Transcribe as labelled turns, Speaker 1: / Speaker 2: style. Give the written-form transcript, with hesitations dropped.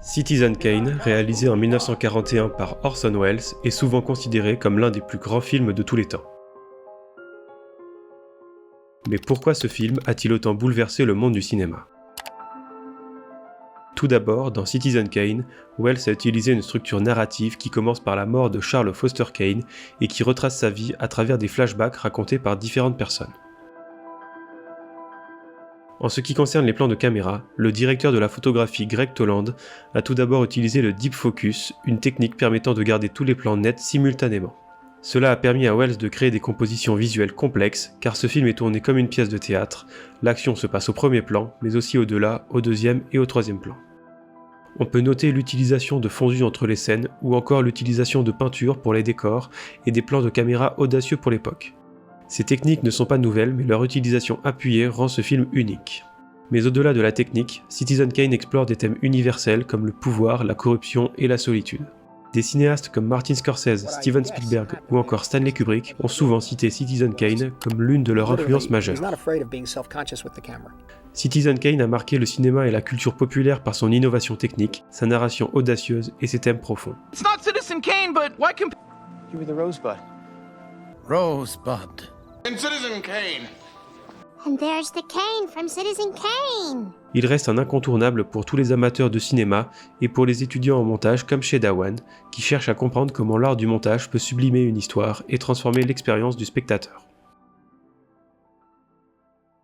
Speaker 1: Citizen Kane, réalisé en 1941 par Orson Welles, est souvent considéré comme l'un des plus grands films de tous les temps. Mais pourquoi ce film a-t-il autant bouleversé le monde du cinéma ? Tout d'abord, dans Citizen Kane, Welles a utilisé une structure narrative qui commence par la mort de Charles Foster Kane et qui retrace sa vie à travers des flashbacks racontés par différentes personnes. En ce qui concerne les plans de caméra, le directeur de la photographie Greg Toland a tout d'abord utilisé le Deep Focus, une technique permettant de garder tous les plans nets simultanément. Cela a permis à Welles de créer des compositions visuelles complexes, car ce film est tourné comme une pièce de théâtre, l'action se passe au premier plan, mais aussi au-delà, au deuxième et au troisième plan. On peut noter l'utilisation de fondus entre les scènes, ou encore l'utilisation de peinture pour les décors, et des plans de caméra audacieux pour l'époque. Ces techniques ne sont pas nouvelles, mais leur utilisation appuyée rend ce film unique. Mais au-delà de la technique, Citizen Kane explore des thèmes universels comme le pouvoir, la corruption et la solitude. Des cinéastes comme Martin Scorsese, Steven Spielberg ou encore Stanley Kubrick ont souvent cité Citizen Kane comme l'une de leurs influences majeures. Citizen Kane a marqué le cinéma et la culture populaire par son innovation technique, sa narration audacieuse et ses thèmes profonds.
Speaker 2: It's not Citizen Kane, but why You were the Rosebud.
Speaker 3: Rosebud.
Speaker 4: And Citizen Kane.
Speaker 5: And there's the Kane from Citizen Kane.
Speaker 1: Il reste un incontournable pour tous les amateurs de cinéma et pour les étudiants en montage comme chez Dawan, qui cherchent à comprendre comment l'art du montage peut sublimer une histoire et transformer l'expérience du spectateur.